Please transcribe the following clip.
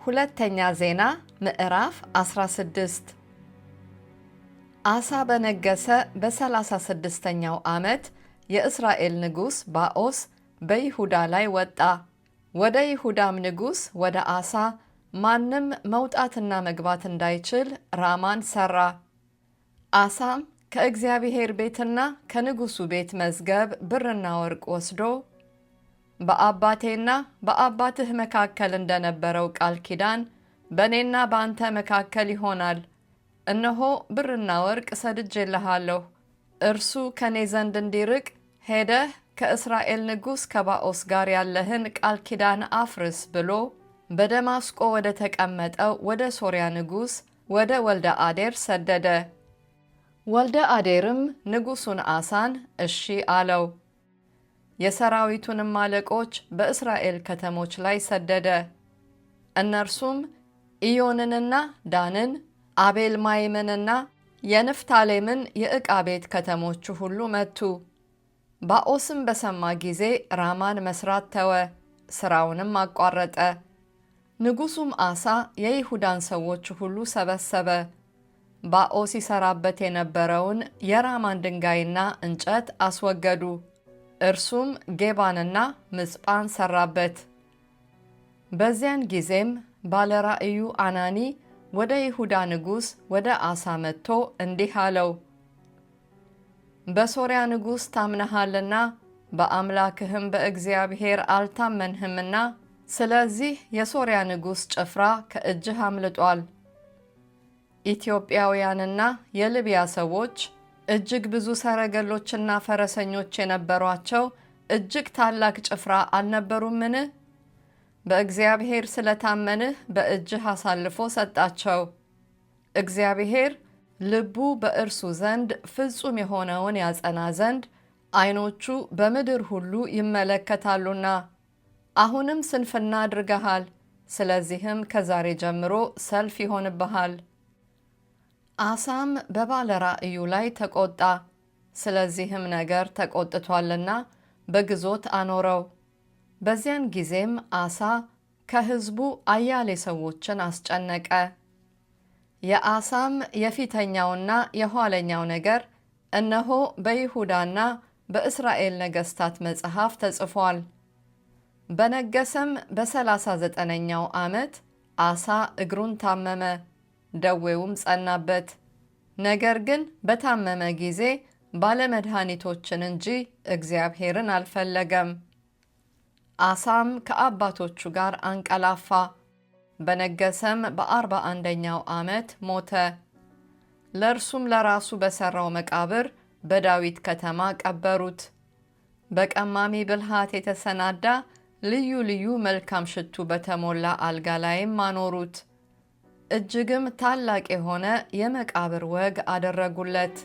ሁለተኛ ዜና ምዕራፍ 16 አሳ በነገሰ በ36ኛው ዓመት የእስራኤል ንጉሥ ባኦስ በይሁዳ ላይ ወጣ። ወደ ይሁዳም ንጉሥ ወደ አሳ ማንም መውጣትና መግባት እንዳይችል ራማን ሠራ። አሳም ከእግዚአብሔር ቤትና ከንጉሡ ቤት መዝገብ ብርና ወርቅ ወስዶ በአባቴና በአባትህ መካከል እንደነበረው ቃል ኪዳን በእኔና በአንተ መካከል ይሆናል። እነሆ ብርና ወርቅ ሰድጄልሃለሁ። እርሱ ከኔ ዘንድ እንዲርቅ ሄደህ ከእስራኤል ንጉሥ ከባኦስ ጋር ያለህን ቃል ኪዳን አፍርስ ብሎ በደማስቆ ወደ ተቀመጠው ወደ ሶርያ ንጉሥ ወደ ወልደ አዴር ሰደደ። ወልደ አዴርም ንጉሡን አሳን እሺ አለው። የሰራዊቱንም አለቆች በእስራኤል ከተሞች ላይ ሰደደ። እነርሱም ኢዮንንና ዳንን፣ አቤል ማይምንና የንፍታሌምን የዕቃ ቤት ከተሞች ሁሉ መቱ። ባኦስም በሰማ ጊዜ ራማን መስራት ተወ፣ ሥራውንም አቋረጠ። ንጉሡም አሳ የይሁዳን ሰዎች ሁሉ ሰበሰበ። ባኦስ ይሠራበት የነበረውን የራማን ድንጋይና እንጨት አስወገዱ። እርሱም ጌባንና ምጽጳን ሠራበት። በዚያን ጊዜም ባለራእዩ አናኒ ወደ ይሁዳ ንጉሥ ወደ አሳ መጥቶ እንዲህ አለው፣ በሶርያ ንጉሥ ታምነሃልና በአምላክህም በእግዚአብሔር አልታመንህምና ስለዚህ የሶርያ ንጉሥ ጭፍራ ከእጅህ አምልጧል። ኢትዮጵያውያንና የልቢያ ሰዎች እጅግ ብዙ ሰረገሎችና ፈረሰኞች የነበሯቸው እጅግ ታላቅ ጭፍራ አልነበሩምን? በእግዚአብሔር ስለታመንህ በእጅህ አሳልፎ ሰጣቸው። እግዚአብሔር ልቡ በእርሱ ዘንድ ፍጹም የሆነውን ያጸና ዘንድ ዓይኖቹ በምድር ሁሉ ይመለከታሉና። አሁንም ስንፍና አድርገሃል፣ ስለዚህም ከዛሬ ጀምሮ ሰልፍ ይሆንብሃል። አሳም በባለ ራእዩ ላይ ተቆጣ፣ ስለዚህም ነገር ተቆጥቷልና በግዞት አኖረው። በዚያን ጊዜም አሳ ከሕዝቡ አያሌ ሰዎችን አስጨነቀ። የአሳም የፊተኛውና የኋለኛው ነገር እነሆ በይሁዳና በእስራኤል ነገሥታት መጽሐፍ ተጽፏል። በነገሰም በ39ኛው ዓመት አሳ እግሩን ታመመ፣ ደዌውም ጸናበት። ነገር ግን በታመመ ጊዜ ባለመድኃኒቶችን እንጂ እግዚአብሔርን አልፈለገም። አሳም ከአባቶቹ ጋር አንቀላፋ፣ በነገሰም በ41ኛው ዓመት ሞተ። ለእርሱም ለራሱ በሠራው መቃብር በዳዊት ከተማ ቀበሩት። በቀማሚ ብልሃት የተሰናዳ ልዩ ልዩ መልካም ሽቱ በተሞላ አልጋ ላይም አኖሩት። እጅግም ታላቅ የሆነ የመቃብር ወግ አደረጉለት።